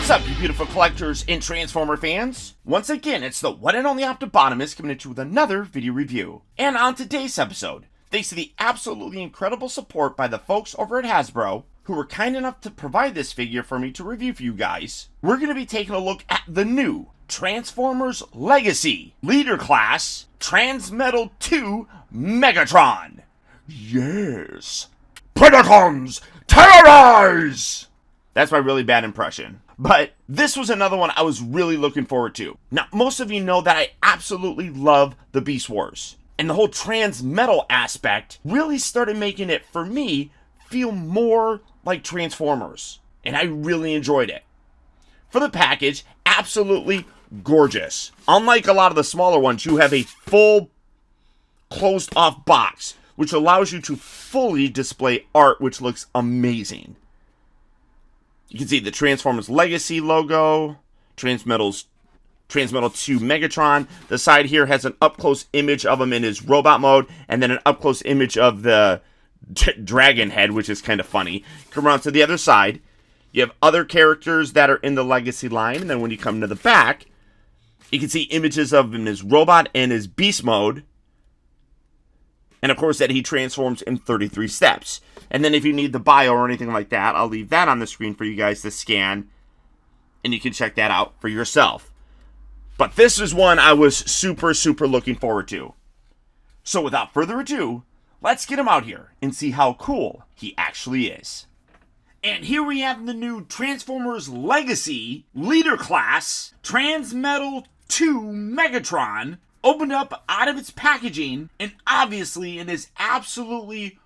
What's up, you beautiful collectors and Transformer fans? Once again, it's the one and only Optibotimus coming at you with another video review. And on today's episode, thanks to the absolutely incredible support by the folks over at Hasbro, who were kind enough to provide this figure for me to review for you guys, we're going to be taking a look at the new Transformers Legacy Leader Class TRANSMETAL 2 Megatron. Yes! Predacons, terrorize! That's my really bad impression. But this was another one I was really looking forward to. Now, most of you know that I absolutely love the Beast Wars. And the whole TRANSMETAL aspect really started making it, for me, feel more like Transformers. And I really enjoyed it. For the package, absolutely gorgeous. Unlike a lot of the smaller ones, you have a full closed off box, which allows you to fully display art, which looks amazing. You can see the Transformers Legacy logo, TRANSMETAL 2 Megatron. The side here has an up-close image of him in his robot mode, and then an up-close image of the dragon head, which is kind of funny. Come around to the other side. You have other characters that are in the Legacy line, and then when you come to the back, you can see images of him in his robot and his beast mode. And of course that he transforms in 33 steps. And then if you need the bio or anything like that, I'll leave that on the screen for you guys to scan. And you can check that out for yourself. But this is one I was super looking forward to. So without further ado, let's get him out here and see how cool he actually is. And here we have the new Transformers Legacy Leader Class TRANSMETAL 2 Megatron, opened up out of its packaging, and obviously in his absolutely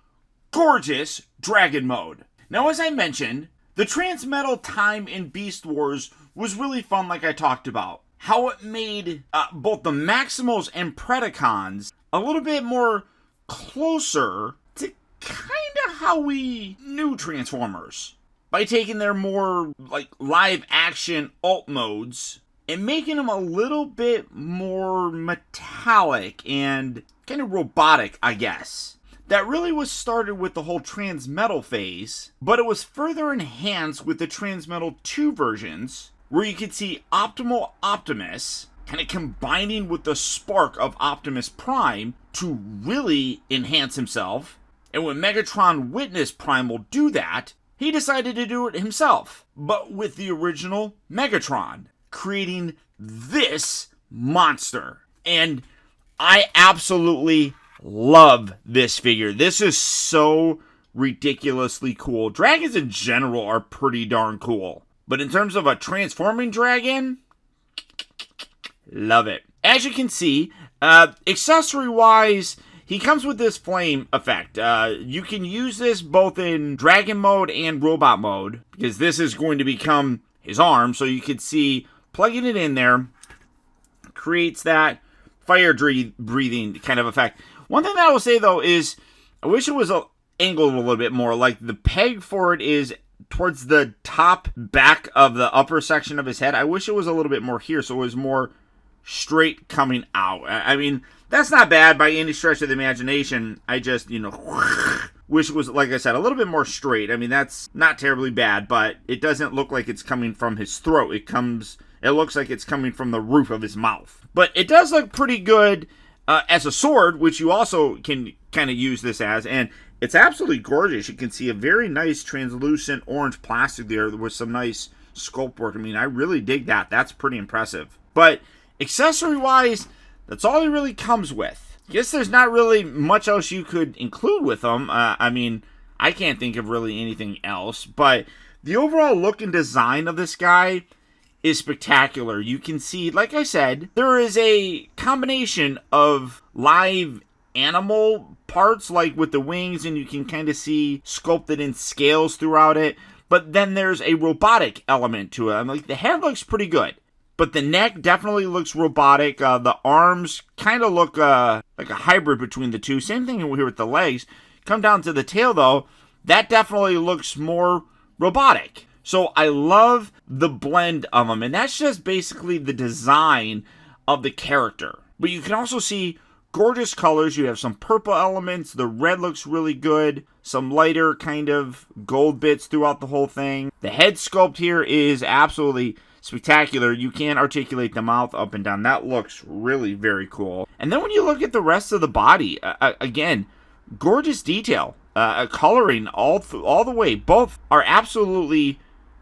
gorgeous dragon mode. Now, as I mentioned, the TRANSMETAL time in Beast Wars was really fun, like I talked about. How it made both the Maximals and Predacons a little bit more closer to kind of how we knew Transformers, by taking their more like live action alt modes and making them a little bit more metallic and kind of robotic, I guess. That really was started with the whole TRANSMETAL phase, but it was further enhanced with the TRANSMETAL 2 versions, where you could see Optimus kind of combining with the spark of Optimus Prime to really enhance himself. And when Megatron witnessed Primal do that, he decided to do it himself, but with the original Megatron, creating this monster. And I absolutely love this figure. This is so ridiculously cool. Dragons in general are pretty darn cool, but in terms of a transforming dragon, love it. As you can see, accessory wise, he comes with this flame effect. You can use this both in dragon mode and robot mode, because this is going to become his arm, so you can see plugging it in there creates that fire breathing kind of effect. One thing that I will say, though, is I wish it was angled a little bit more. Like, the peg for it is towards the top back of the upper section of his head. I wish it was a little bit more here, so it was more straight coming out. I mean, that's not bad by any stretch of the imagination. I just, wish it was, like I said, a little bit more straight. I mean, that's not terribly bad, but it doesn't look like it's coming from his throat. It looks like it's coming from the roof of his mouth. But it does look pretty good as a sword, which you also can kind of use this as. And it's absolutely gorgeous. You can see a very nice translucent orange plastic there with some nice sculpt work. I mean, I really dig that. That's pretty impressive. But accessory-wise, that's all he really comes with. I guess there's not really much else you could include with him. I mean, I can't think of really anything else. But the overall look and design of this guy is spectacular. You can see, like I said, there is a combination of live animal parts, like with the wings, and you can kind of see sculpted in scales throughout it. But then there's a robotic element to it. I mean, like, the head looks pretty good, but the neck definitely looks robotic. The arms kind of look like a hybrid between the two. Same thing here with the legs. Come down to the tail, though, that definitely looks more robotic. So I love the blend of them, and that's just basically the design of the character. But you can also see gorgeous colors. You have some purple elements. The red looks really good. some lighter kind of gold bits throughout the whole thing. The head sculpt here is absolutely spectacular. You can articulate the mouth up and down. That looks really very cool. And then when you look at the rest of the body, again, gorgeous detail. Coloring all the way. Both are absolutely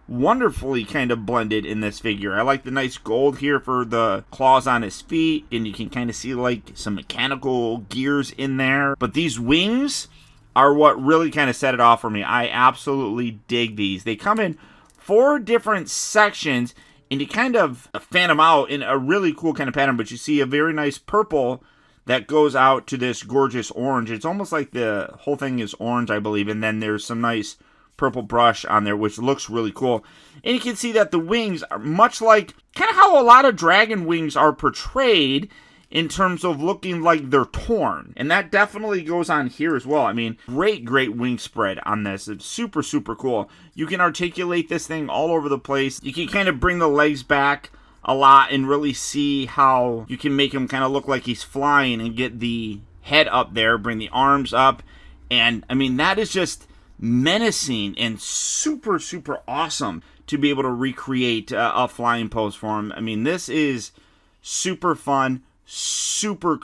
wonderfully kind of blended in this figure. I like the nice gold here for the claws on his feet, and you can kind of see like some mechanical gears in there. But these wings are what really kind of set it off for me. I absolutely dig these. They come in 4 different sections, and you kind of fan them out in a really cool kind of pattern. But you see a very nice purple that goes out to this gorgeous orange. It's almost like the whole thing is orange, I believe. And then there's some nice purple brush on there, which looks really cool. And you can see that the wings are much like kind of how a lot of dragon wings are portrayed, in terms of looking like they're torn. And that definitely goes on here as well. I mean, great wing spread on this. It's super cool. You can articulate this thing all over the place. You can kind of bring the legs back a lot and really see how you can make him kind of look like he's flying, and get the head up there, bring the arms up. And I mean, that is just menacing and super awesome to be able to recreate a flying pose for him. I mean, this is super fun, super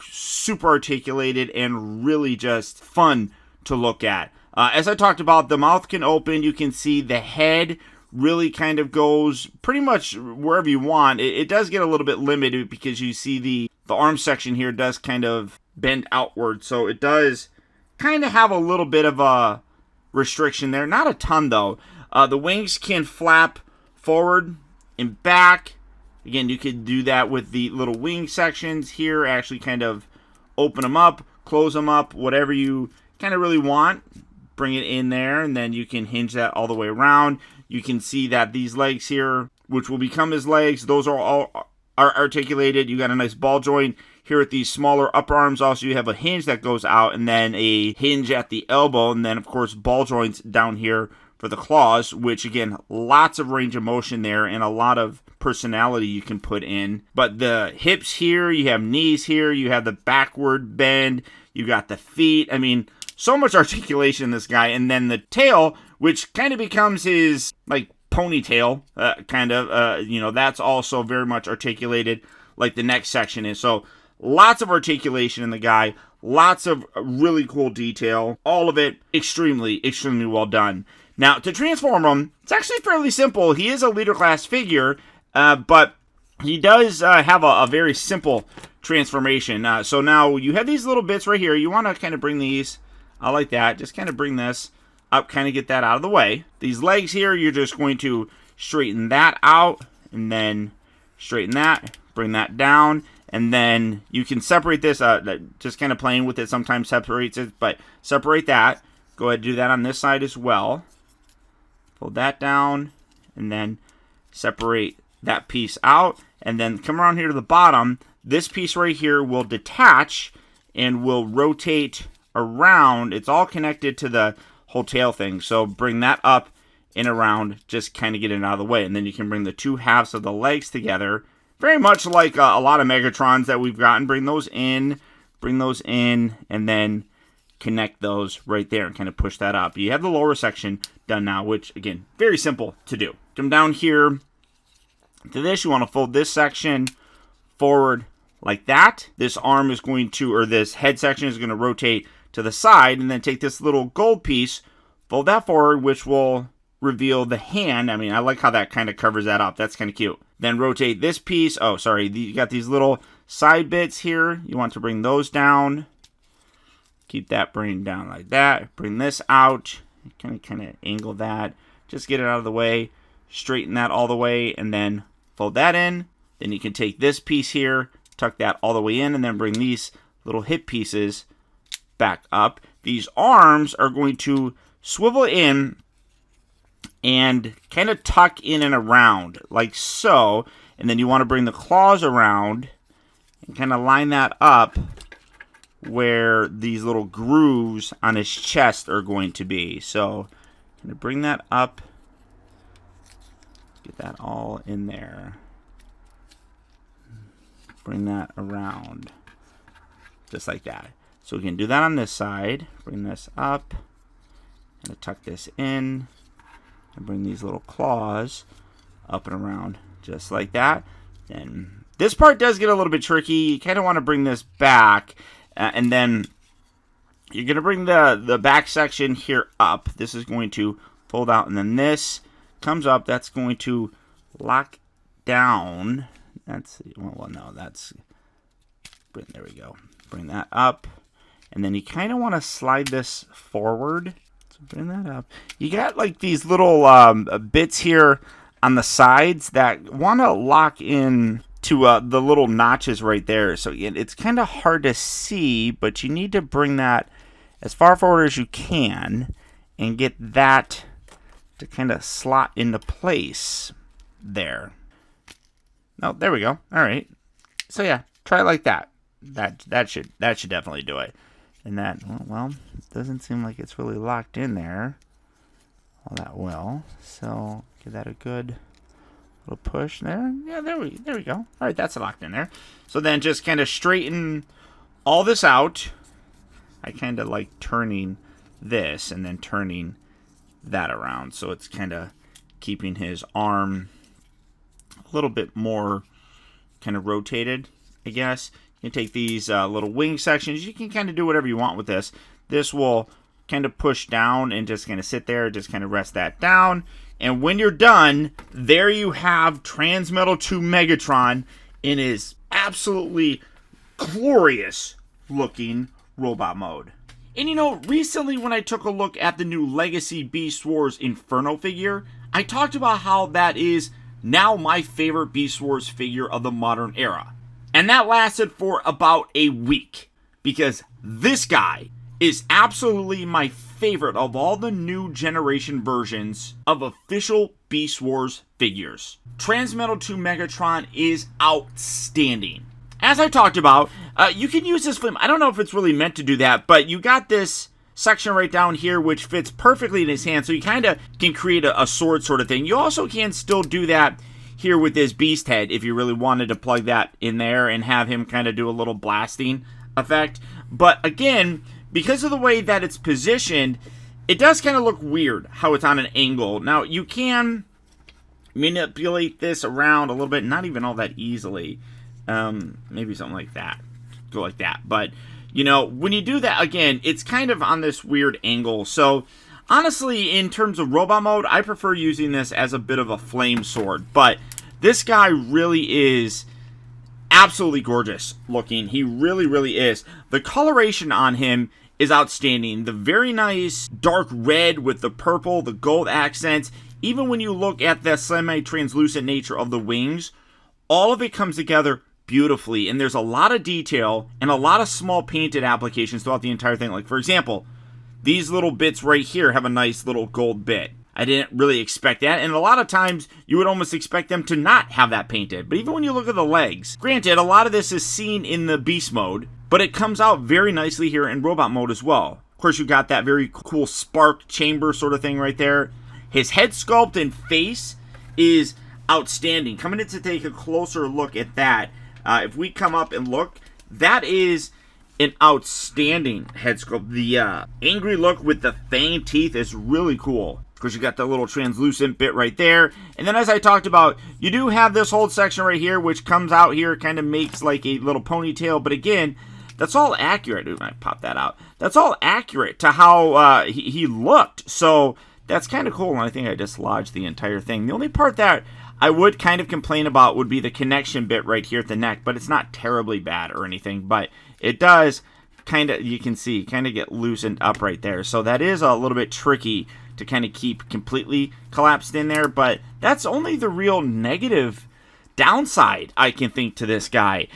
articulated, and really just fun to look at. As I talked about, the mouth can open. You can see the head really kind of goes pretty much wherever you want. It does get a little bit limited because you see the arm section here does kind of bend outward, so it does kind of have a little bit of a restriction there. Not a ton though. The wings can flap forward and back. Again, you could do that with the little wing sections here. Actually kind of open them up, close them up, whatever you kind of really want. Bring it in there, and then you can hinge that all the way around. You can see that these legs here, which will become his legs, those are all articulated. You got a nice ball joint here at these smaller upper arms. Also, you have a hinge that goes out, and then a hinge at the elbow, and then of course ball joints down here for the claws, which again, lots of range of motion there and a lot of personality you can put in. But the hips here, you have knees here, you have the backward bend, you got the feet. I mean, so much articulation in this guy. And then the tail, which kind of becomes his like ponytail, that's also very much articulated like the next section is. So lots of articulation in the guy, lots of really cool detail, all of it extremely well done. Now, to transform him, it's actually fairly simple. He is a leader class figure, but he does have a very simple transformation. So now you have these little bits right here. You want to kind of bring these, I like that, just kind of bring this up, kind of get that out of the way. These legs here, you're just going to straighten that out, and then straighten that, bring that down, and then you can separate this, just kind of playing with it sometimes separates it, but separate that. Go ahead and do that on this side as well. Fold that down, and then separate that piece out, and then come around here to the bottom. This piece right here will detach and will rotate around. It's all connected to the whole tail thing, so bring that up and around, just kind of get it out of the way, and then you can bring the two halves of the legs together, very much like a lot of Megatrons that we've gotten. Bring those in, and then connect those right there and kind of push that up. You have the lower section done now, which again, very simple to do. Come down here to this. You want to fold this section forward like that. This arm is going to, or this head section is going to rotate to the side, and then take this little gold piece, fold that forward, which will reveal the hand. I mean, I like how that kind of covers that up. That's kind of cute. Then rotate this piece. Oh, sorry. You got these little side bits here. You want to bring those down. Keep that bring down like that. Bring this out. Kind of angle that. Just get it out of the way. Straighten that all the way, and then fold that in. Then you can take this piece here, tuck that all the way in, and then bring these little hip pieces back up. These arms are going to swivel in and kind of tuck in and around like so, and then you want to bring the claws around and kind of line that up where these little grooves on his chest are going to be. So I'm going to bring that up, get that all in there, bring that around just like that. So we can do that on this side, bring this up, going to tuck this in and bring these little claws up and around just like that. And this part does get a little bit tricky. You kind of want to bring this back, and then you're going to bring the back section here up. This is going to fold out, and then this comes up. That's going to lock down. That's, well, no, that's, there we go. Bring that up, and then you kind of want to slide this forward. So bring that up. You got like these little bits here on the sides that want to lock in to the little notches right there. So it's kind of hard to see, but you need to bring that as far forward as you can and get that to kind of slot into place there. Oh, there we go. All right. So yeah, try it like that. That should definitely do it. And that, well, it doesn't seem like it's really locked in there all that well. So give that a good little push there. Yeah, there we go. All right, that's locked in there. So then just kind of straighten all this out. I kind of like turning this and then turning that around, so it's kind of keeping his arm a little bit more kind of rotated, I guess. You can take these little wing sections. You can kind of do whatever you want with this. This will kind of push down and just kind of sit there, just kind of rest that down. And when you're done, there you have TRANSMETAL 2 Megatron in his absolutely glorious looking robot mode. And you know, recently when I took a look at the new Legacy Beast Wars Inferno figure, I talked about how that is now my favorite Beast Wars figure of the modern era. And that lasted for about a week, because this guy is absolutely my favorite of all the new generation versions of official Beast Wars figures. TRANSMETAL 2 Megatron is outstanding. As I talked about, you can use this flame. I don't know if it's really meant to do that, but you got this section right down here which fits perfectly in his hand, so you kind of can create a sword sort of thing. You also can still do that here with this beast head if you really wanted to plug that in there and have him kind of do a little blasting effect. But again, because of the way that it's positioned, it does kind of look weird how it's on an angle. Now, you can manipulate this around a little bit, not even all that easily. Maybe something like that. Go like that. But, you know, when you do that, again, it's kind of on this weird angle. So, honestly, in terms of robot mode, I prefer using this as a bit of a flame sword. But this guy really is absolutely gorgeous looking. He really, really is. The coloration on him is outstanding. The very nice dark red with the purple, the gold accents. Even when you look at the semi-translucent nature of the wings, all of it comes together beautifully. And there's a lot of detail and a lot of small painted applications throughout the entire thing. Like, for example, these little bits right here have a nice little gold bit. I didn't really expect that, and a lot of times you would almost expect them to not have that painted. But even when you look at the legs, granted, a lot of this is seen in the beast mode, but it comes out very nicely here in robot mode as well. Of course, you got that very cool spark chamber sort of thing right there. His head sculpt and face is outstanding. Coming in to take a closer look at that, if we come up and look, that is an outstanding head sculpt. The angry look with the fang teeth is really cool. Of course, you got the little translucent bit right there. And then as I talked about, you do have this whole section right here, which comes out here, kind of makes like a little ponytail. But again, that's all accurate. Ooh, I popped that out. That's all accurate to how he looked. So that's kind of cool. And I think I dislodged the entire thing. The only part that I would kind of complain about would be the connection bit right here at the neck. But it's not terribly bad or anything. But it does kind of, you can see, kind of get loosened up right there. So that is a little bit tricky to kind of keep completely collapsed in there, but that's only the real negative downside I can think to this guy.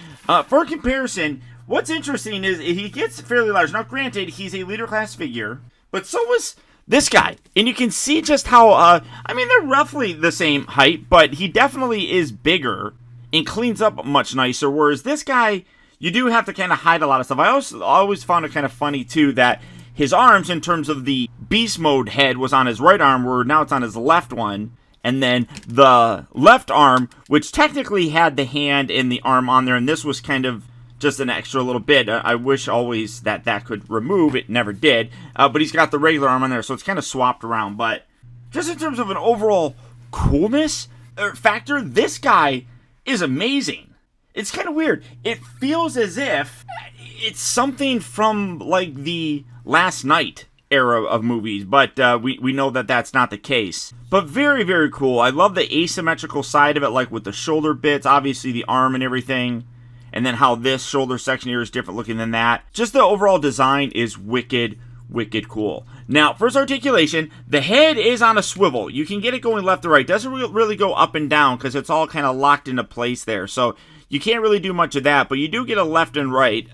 For comparison, what's interesting is he gets fairly large. Now, granted, he's a leader class figure, but so was this guy. And you can see just how, I mean, they're roughly the same height, but he definitely is bigger and cleans up much nicer, whereas this guy, you do have to kind of hide a lot of stuff. I always found it kind of funny, too, that his arms, in terms of the beast mode head, was on his right arm, where now it's on his left one. And then the left arm, which technically had the hand and the arm on there, and this was kind of just an extra little bit. I wish always that could remove. It never did. But he's got the regular arm on there, so it's kind of swapped around. But just in terms of an overall coolness factor, this guy is amazing. It's kind of weird. It feels as if it's something from like the Last Night era of movies, but we know that that's not the case. But very, very cool. I love the asymmetrical side of it, like with the shoulder bits, obviously the arm and everything, and then how this shoulder section here is different looking than that. Just the overall design is wicked, wicked cool. Now, first articulation, the head is on a swivel. You can get it going left to right. Doesn't really go up and down because it's all kind of locked into place there. So you can't really do much of that, but you do get a left and right.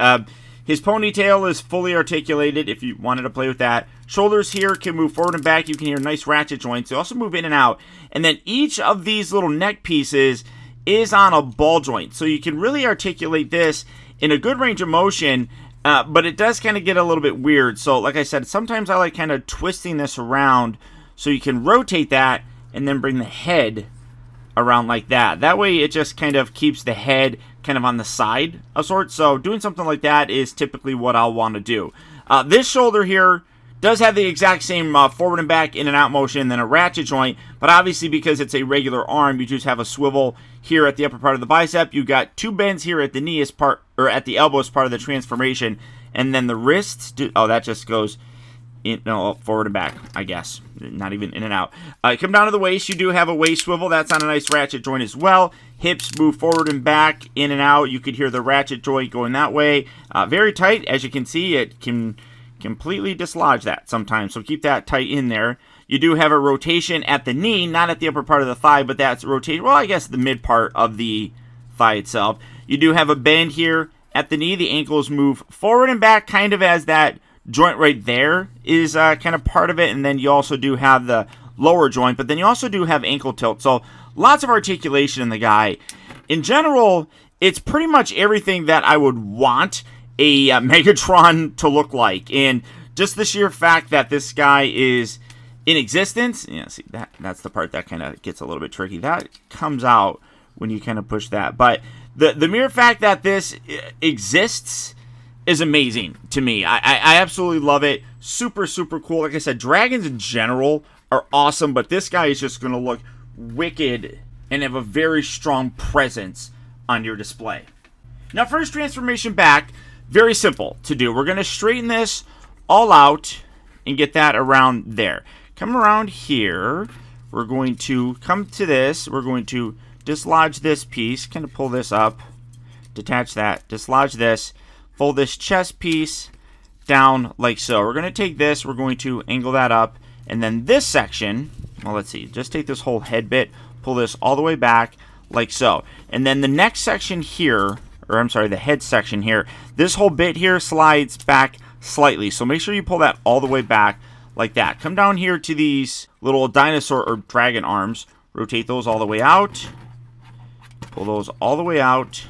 His ponytail is fully articulated if you wanted to play with that. Shoulders here can move forward and back. You can hear nice ratchet joints. They also move in and out. And then each of these little neck pieces is on a ball joint. So you can really articulate this in a good range of motion, but it does kind of get a little bit weird. So like I said, sometimes I like kind of twisting this around so you can rotate that and then bring the head around like that. That way it just kind of keeps the head kind of on the side of sorts. So doing something like that is typically what I'll want to do. This shoulder here does have the exact same forward and back in and out motion than a ratchet joint, but obviously because it's a regular arm, you just have a swivel here at the upper part of the bicep. You've got two bends here at the knee as part, or at the elbow as part of the transformation, and then the wrists that just goes forward and back, I guess. Not even in and out. Come down to the waist. You do have a waist swivel. That's on a nice ratchet joint as well. Hips move forward and back, in and out. You could hear the ratchet joint going that way. Very tight. As you can see, it can completely dislodge that sometimes. So keep that tight in there. You do have a rotation at the knee, not at the upper part of the thigh, but that's rotation. Well, I guess the mid part of the thigh itself. You do have a bend here at the knee. The ankles move forward and back, kind of as that joint right there is kind of part of it, and then you also do have the lower joint, but then you also do have ankle tilt. So lots of articulation in the guy. In general, it's pretty much everything that I would want a Megatron to look like, and just the sheer fact that this guy is in existence. Yeah, see, that's the part that kind of gets a little bit tricky. That comes out when you kind of push that, but the mere fact that this exists is amazing to me. I absolutely love it. Super, super cool. Like I said, dragons in general are awesome, but this guy is just going to look wicked and have a very strong presence on your display. Now, for his transformation back, very simple to do. We're going to straighten this all out and get that around there. Come around here. We're going to come to this. We're going to dislodge this piece, kind of pull this up, detach that, dislodge this, fold this chest piece down like so. We're going to take this, we're going to angle that up, and then this section, well, let's see, just take this whole head bit, pull this all the way back like so. And then the next section here, or I'm sorry, the head section here, this whole bit here slides back slightly. So make sure you pull that all the way back like that. Come down here to these little dinosaur or dragon arms, rotate those all the way out, pull those all the way out,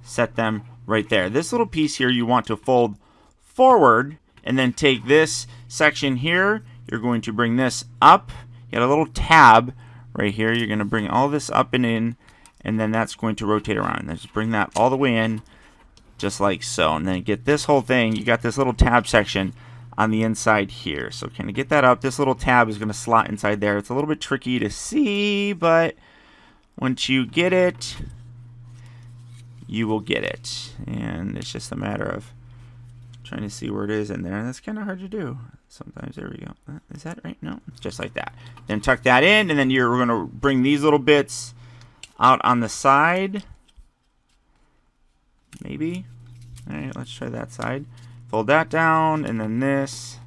set them right there. This little piece here you want to fold forward, and then take this section here. You're going to bring this up. You got a little tab right here. You're going to bring all this up and in, and then that's going to rotate around. And then just bring that all the way in, just like so. And then get this whole thing. You got this little tab section on the inside here. So kind of get that up. This little tab is going to slot inside there. It's a little bit tricky to see, but once you get it, you will get it. And it's just a matter of trying to see where it is in there. And that's kind of hard to do sometimes. There we go. Is that right? No. Just like that. Then tuck that in, and then you're going to bring these little bits out on the side. Maybe. All right, let's try that side. Fold that down, and then this.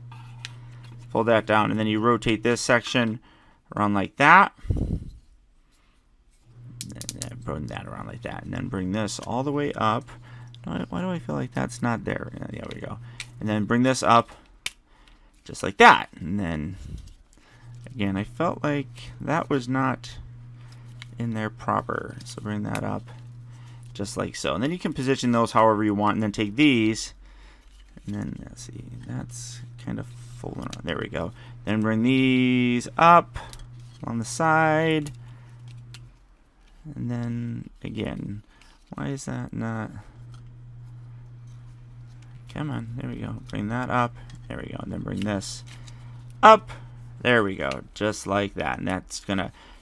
Fold that down, and then you rotate this section around like that. Bring that around like that, and then bring this all the way up. Why do I feel like that's not there? Yeah, there we go. And then bring this up just like that. And then again, I felt like that was not in there proper, so bring that up just like so. And then you can position those however you want, and then take these, and then let's see, that's kind of folding around. There we go. Then bring these up on the side. And then, again, Why is that not? Come on, there we go. Bring that up. There we go. And then bring this up. There we go. Just like that. And that's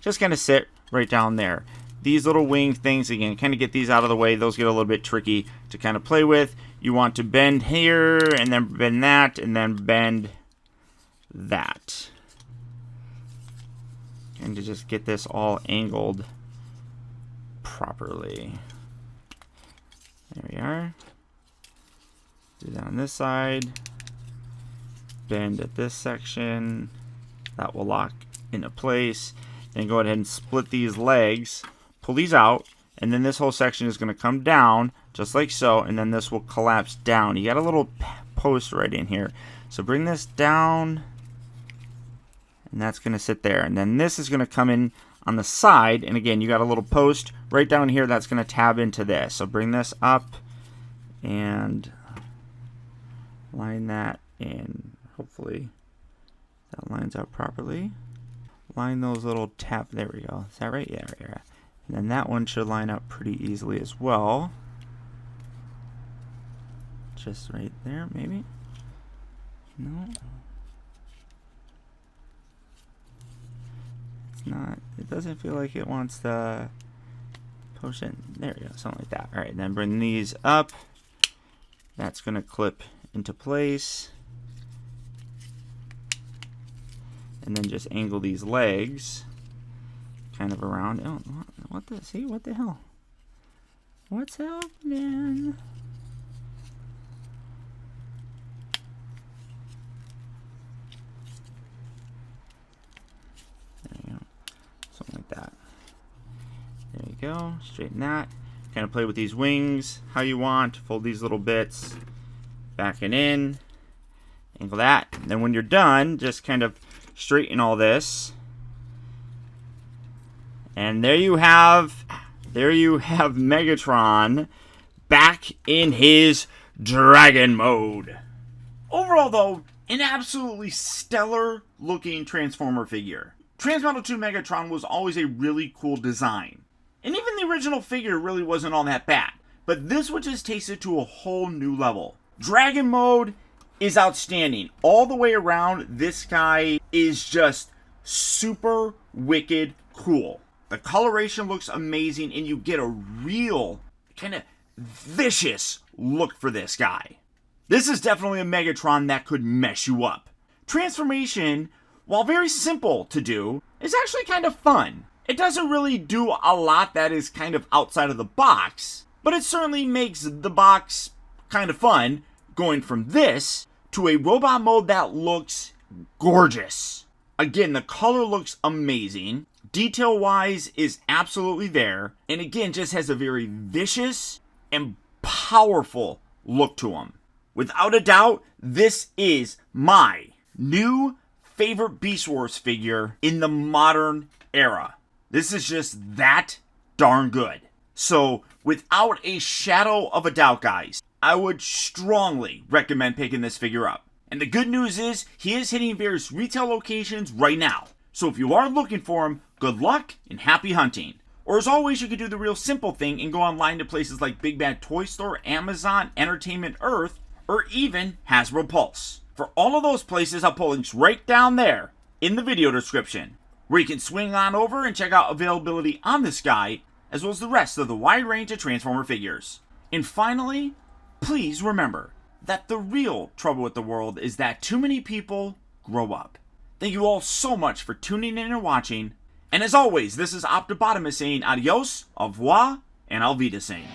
just gonna sit right down there. These little wing things, again, kind of get these out of the way. Those get a little bit tricky to kind of play with. You want to bend here, and then bend that, and then bend that. And to just get this all angled properly. There we are. Do that on this side. Bend at this section. That will lock into place. Then go ahead and split these legs. Pull these out. And then this whole section is going to come down just like so. And then this will collapse down. You got a little post right in here. So bring this down. And that's going to sit there. And then this is going to come in on the side. And again, you got a little post right down here that's going to tab into this. So bring this up and line that in. Hopefully that lines up properly. Line those little tab. There we go. Is that right? Yeah, right. And then that one should line up pretty easily as well. Just right there, maybe. No. It's not. It doesn't feel like it wants the potion. There we go. Something like that. All right. Then bring these up. That's going to clip into place. And then just angle these legs kind of around. Oh, what the? See, what the hell? What's happening? There you go. Something like that. There you go. Straighten that. Kind of play with these wings how you want. Fold these little bits back and in. Angle that. And then when you're done, just kind of straighten all this. And there you have Megatron back in his dragon mode. Overall, though, an absolutely stellar looking Transformer figure. TRANSMETAL 2 Megatron was always a really cool design. And even the original figure really wasn't all that bad. But this would just take it to a whole new level. Dragon mode is outstanding. All the way around, this guy is just super wicked cool. The coloration looks amazing, and you get a real kind of vicious look for this guy. This is definitely a Megatron that could mess you up. Transformation, while very simple to do, is actually kind of fun. It doesn't really do a lot that is kind of outside of the box, but it certainly makes the box kind of fun, going from this to a robot mode that looks gorgeous. Again, the color looks amazing. Detail-wise is absolutely there. And again, just has a very vicious and powerful look to him. Without a doubt, this is my new favorite Beast Wars figure in the modern era. This is just that darn good. So, without a shadow of a doubt, guys, I would strongly recommend picking this figure up. And the good news is, he is hitting various retail locations right now. So if you are looking for him, good luck and happy hunting. Or as always, you could do the real simple thing and go online to places like Big Bad Toy Store, Amazon, Entertainment Earth, or even Hasbro Pulse. For all of those places, I'll put links right down there in the video description, where you can swing on over and check out availability on this guy, as well as the rest of the wide range of Transformer figures. And finally, please remember that the real trouble with the world is that too many people grow up. Thank you all so much for tuning in and watching. And as always, this is Optibotimus saying adios, au revoir, and Auf Wiedersehen.